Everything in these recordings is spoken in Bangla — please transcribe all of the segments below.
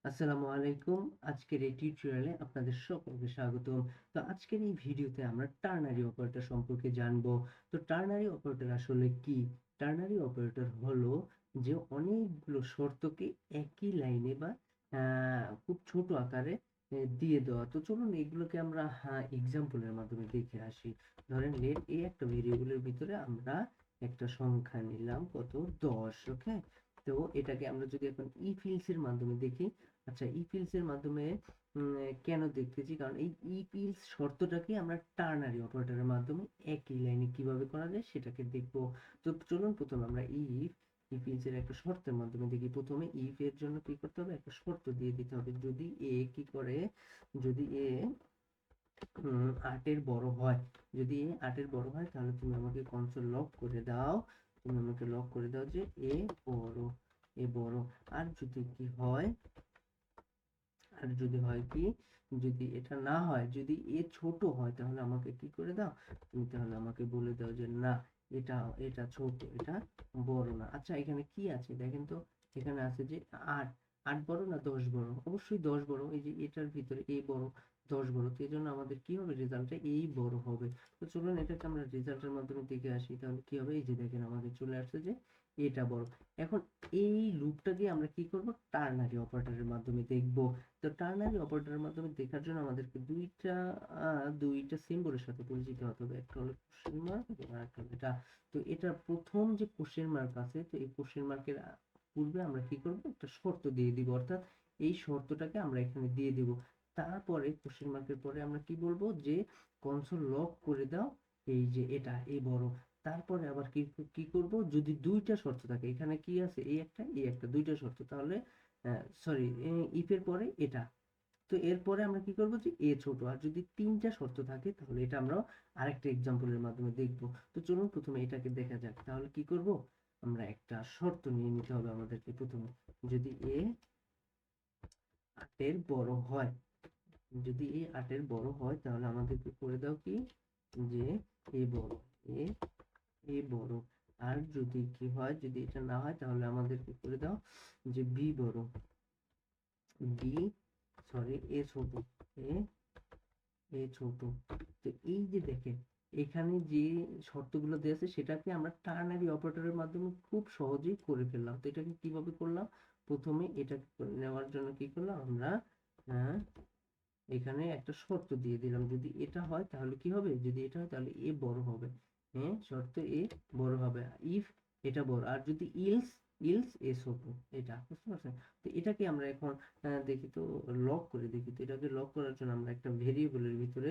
আসসালামু আলাইকুম। আজকের এই টিউটোরিয়ালে আপনাদের সকলকে স্বাগতম। তো আজকের এই ভিডিওতে আমরা টার্নারি অপারেটর সম্পর্কে জানবো। তো টার্নারি অপারেটর আসলে কি? টার্নারি অপারেটর হলো যে অনেকগুলো শর্তকে একই লাইনে বা খুব ছোট আকারে দিয়ে দেওয়া। তো চলুন এগুলোকে আমরা এক্সাম্পলের মাধ্যমে দেখে আসি। ধরেন লেট এ একটা ভেরিয়েবলের ভিতরে আমরা একটা সংখ্যা নিলাম কত 10, ওকে? তো এটাকে আমরা যদি এখন if else এর মাধ্যমে দেখি। আচ্ছা, if else এর মাধ্যমে কেন দেখতেছি? কারণ এই if else শর্তটাকে আমরা টার্নারি অপারেটরের মাধ্যমে একই লাইনে কিভাবে করা যায় সেটাকে দেখবো। তো চলুন প্রথমে আমরা if else এর একটা শর্তের মাধ্যমে দেখি। প্রথমে if এর জন্য কি করতে হবে? একটা শর্ত দিয়ে দিতে হবে। যদি a কি করে, যদি a 8 এর বড় হয়, যদি a 8 এর বড় হয় তাহলে তুমি আমাকে কনসোল লক করে দাও। তুমি আমাকে লক করে দাও যে a বড়, a বড়। আর যদি কি হয়, আর যদি হয় কি, যদি এটা না হয়, যদি এ ছোট হয় তাহলে আমাকে কি করে দাও, তুমি তাহলে আমাকে বলে দাও যে না, এটা এটা ছোট, এটা বড় না। আচ্ছা, এখানে কি আছে দেখেন তো। এখানে আছে যে 8, 8 বড় না 10 বড়? অবশ্যই 10 বড়। এই যে এটার ভিতরে এ বড়, 10 বড়, তো এই জন্য আমাদের কি হবে, রেজাল্টটা এই বড় হবে। তো চলুন এটাকে আমরা রেজাল্টের মাধ্যমে দেখে আসি। তাহলে কি হবে, এই যে দেখেন আমাদের চলে আসছে যে এটা বড়। এখন এই লুপটাকে আমরা কি করব, টার্নারি অপারেটরের মাধ্যমে দেখব। তো টার্নারি অপারেটরের মাধ্যমে দেখার জন্য আমাদেরকে দুইটা সিম্বলের সাথে পরিচিত হতে হবে। একটা হলো কোশ্চেন মার্ক এবং আরেকটা হলো এটা। তো এটা প্রথম যে কোশ্চেন মার্ক আছে, তো এই কোশ্চেন মার্কের পূর্বে আমরা কি করব, একটা শর্ত দিয়ে দিব। অর্থাৎ এই শর্তটাকে আমরা এখানে দিয়ে দিব। তারপরে কোশ্চেন মার্কের পরে আমরা কি বলবো, যে কনসোল লক করে দাও এই যে এটা এ বড়। তারপরে আবার কি কি করব, যদি দুইটা শর্ত থাকে, এখানে কি আছে, এই একটা দুইটা শর্ত, তাহলে সরি, ইফের পরে এটা, তো এরপরে আমরা কি করব, যে এ ছোট। আর যদি তিনটা শর্ত থাকে তাহলে এটা আমরা আরেকটা এক্সাম্পলের মাধ্যমে দেখব। তো চলুন প্রথমে এটাকে দেখা যাক। তাহলে কি করব, আমরা একটা শর্ত নিয়ে নিতে হবে আমাদেরকে প্রথমে। যদি এ 8 এর বড় হয়, যদি এ 8 এর বড় হয় তাহলে আমাদেরকে করে দাও কি, যে এ বড়, এ এ বড়। আর যদি কি হয়, যদি এটা না হয় তাহলে আমাদেরকে করে দাও যে বি বড়, বি সরি এ ছোট, এ এ ছোট। তো এই যে দেখেন, এখানে যে শর্তগুলো দেওয়া আছে সেটাকে আমরা টার্নারি অপারেটরের মাধ্যমে খুব সহজেই করে ফেললাম। তো এটাকে কিভাবে করলাম, প্রথমে এটাকে করে নেওয়ার জন্য কি করলাম আমরা, আহ, এখানে একটা শর্ত দিয়ে দিলাম। যদি এটা হয় তাহলে কি হবে, যদি এটা হয় তাহলে এ বড় হবে। হ্যাঁ, শর্ত এ বড় হবে ইফ এটা বড়। আর যদি ইলস, ইলস এ ছোট। এটা বুঝতে পারছেন? তো এটাকে আমরা এখন দেখি তো, লক করে দেখি। তো এটাকে লক করার জন্য আমরা একটা ভেরিয়েবলের ভিতরে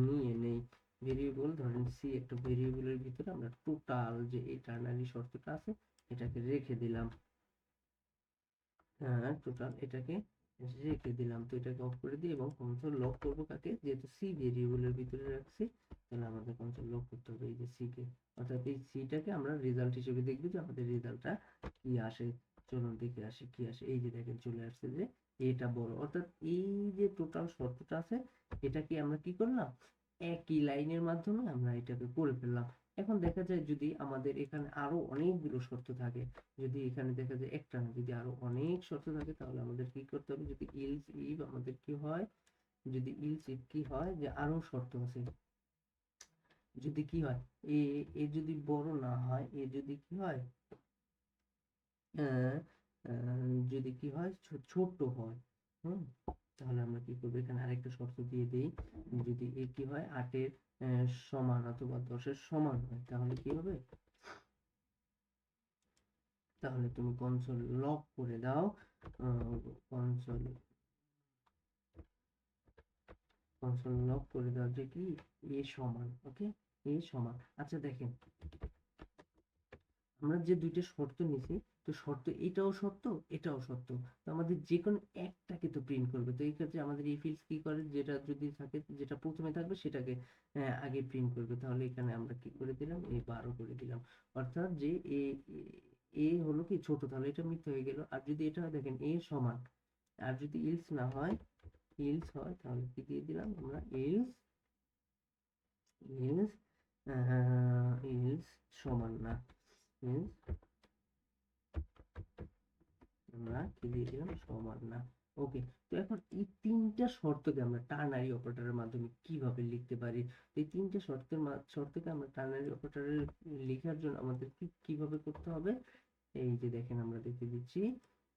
নিয়ে নেই। ভেরিয়েবল ধরেন সি, একটা ভেরিয়েবলের ভিতরে আমরা টোটাল যে এই টার্নারি শর্তটা আছে এটাকে রেখে দিলাম। টোটাল এটাকে রেখে দিলাম। তো এটাকে অফ করে দিই এবং কনসোল লক করব কাকে, যেহেতু সি ভেরিয়েবলের ভিতরে রাখছি তাহলে আমাদের কনসোল লক করতে হবে এই যে সি কে। অর্থাৎ এই সিটাকে আমরা রেজাল্ট হিসেবে দেখব যে আমাদের রেজাল্টটা কি আসে। চলুন দেখে আসি কি আসে। এই যে দেখেন চলে আসছে যে এটা বড়। অর্থাৎ এই যে টোটাল শর্তটা আছে এটাকে আমরা কি করলাম, একই লাইনের মাধ্যমে আমরা এটাকে করে ফেললাম। এখন দেখা যায় যদি আমাদের এখানে আরো অনেকগুলো শর্ত থাকে, যদি এখানে দেখা যায় একটা না, যদি আরো অনেক শর্ত থাকে তাহলে আমাদের কি করতে হবে, যদি ইলস ইফ আমাদের কি হয়, যদি ইলস ইফ কি হয়, যে আরো শর্ত আছে। যদি কি হয়, এ এ যদি বড় না হয়, এ যদি কি হয়, আহ, যদি কি হয়, ছোট হয়, হুম, তাহলে আমরা কি করবো, এখানে আরেকটা শর্ত দিয়ে দিই। যদি এ কি হয়, 8-এর সমান অথবা 10-এর সমান হয় তাহলে কি হবে, তাহলে তুমি কনসোল লক করে দাও। কনসোল কনসোল লক করে দাও যে কি, এ সমান, ওকে, এ সমান। আচ্ছা দেখেন, আমরা যে দুইটা শর্ত নিছি, তো শর্ত এটাও সত্য, এটাও সত্য, তো আমাদের যে কোনো একটাকে তো প্রিন্ট করবে। তো এই ক্ষেত্রে আমাদের এই ফিল্ডস কি করে, যেটা যদি থাকে, যেটা প্রথমে থাকবে সেটাকে আগে প্রিন্ট করবে। তাহলে এখানে আমরা কি করে দিলাম, এ 12 করে দিলাম। অর্থাৎ যে এ এ হলো কি ছোট, তাহলে এটা মিথ্যা হয়ে গেল। আর যদি এটা হয় দেখেন এ সমান, আর যদি ইলস না হয়, ইলস হয় তাহলে কি দিয়ে দিলাম আমরা, ইলস ইলস ইলস সমান না, ইলস আমরা কি দিয়ে দিলাম, সমান না। ওকে, তো এখন এই তিনটা শর্তকে আমরা টার্নারি অপারেটরের মাধ্যমে কিভাবে লিখতে পারি? এই তিনটা শর্তকে আমরা টার্নারি অপারেটরে লেখার জন্য আমাদের কিভাবে করতে হবে? এই যে দেখেন, আমরা দেখে দিচ্ছি,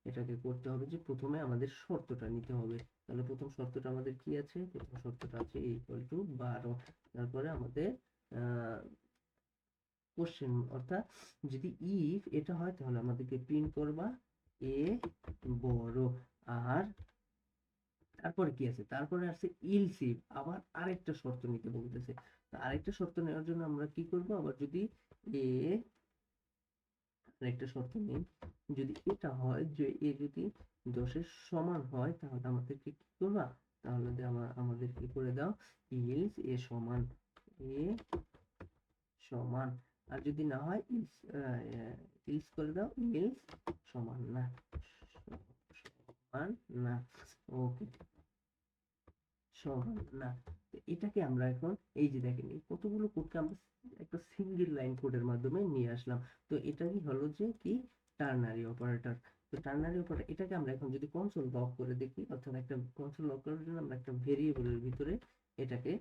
এটাকে করতে হবে যে প্রথমে আমাদের শর্তটা নিতে হবে। তাহলে প্রথম শর্তটা আমাদের কি আছে? প্রথম শর্তটা আছে ইকুয়াল টু 12। তারপরে আমাদের কোশ্চেন, অর্থাৎ যদি ইফ এটা হয় তাহলে আমাদেরকে প্রিন্ট করবা এ বড়। আর তারপরে কি আছে? তারপরে আছে ইলস ইফ, আবার আরেকটা শর্ত নিতে বলতেছে। তো আরেকটা শর্ত নেওয়ার জন্য আমরা কি করব? আবার যদি এ, আরেকটা শর্ত নেই, যদি এটা হয় যে এ যদি 10-এর সমান হয় তাহলে আমাদেরকে কি করবা? তাহলে আমাদের কি করে দাও, ইলস এ সমান, এ সমান। আর যদি না হয় ইলস, ইলস করে দাও, ইলস সমান না, সমান না। ওকে, সমান না। তো এটাকে আমরা এখন, এই যে দেখেন, এই কতগুলো কোডকে আমরা একটা সিঙ্গেল লাইন কোডের মাধ্যমে নিয়ে আসলাম। তো এটা কি হলো যে কি, টার্নারি অপারেটর। তো টার্নারি অপারেটর এটাকে আমরা এখন যদি কনসোল লক করে দেখি, অর্থাৎ একটা কনসোল লক করার জন্য আমরা একটা ভেরিয়েবলের ভিতরে এটাকে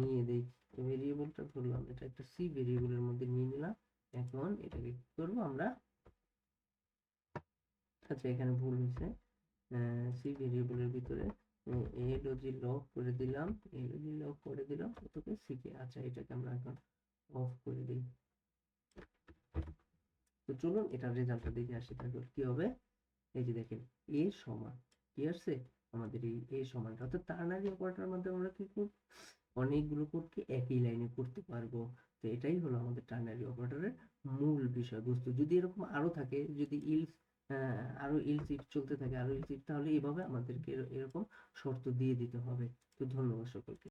নিয়ে দেই। তো ভেরিয়েবলটা ধরলাম, এটা একটা সি ভেরিয়েবলের মধ্যে নিয়ে নিলাম। এখন এটাকে কি করবো আমরা, আচ্ছা এখানে ভুল হয়েছে, সি ভেরিয়েবলের ভিতরে এলজি লক করে দিলাম, এলজি লক করে দিলাম ওটাকে সিকে। আচ্ছা এটাকে আমরা এখন অফ করে দিই। তো চলুন এটার রেজাল্টটা দেখে আসি, তারপর কি হবে। এই যে দেখেন, এ সমান কি আসছে আমাদের, এই এ সমানটা, অর্থাৎ টার্নারি অপারেটরের মধ্যে আমরা কি করব, অনেকগুলো কোডকে একই লাইনে করতে পারবো। তো এটাই হলো আমাদের টার্নারি অপারেটরের মূল বিষয়বস্তু। যদি এরকম আরো থাকে, যদি ইলস, আরো ইলস ইফ চলতে থাকে, আরো ইলস ইফ, তাহলে এভাবে আমাদেরকে এরকম শর্ত দিয়ে দিতে হবে। তো ধন্যবাদ সকলকে।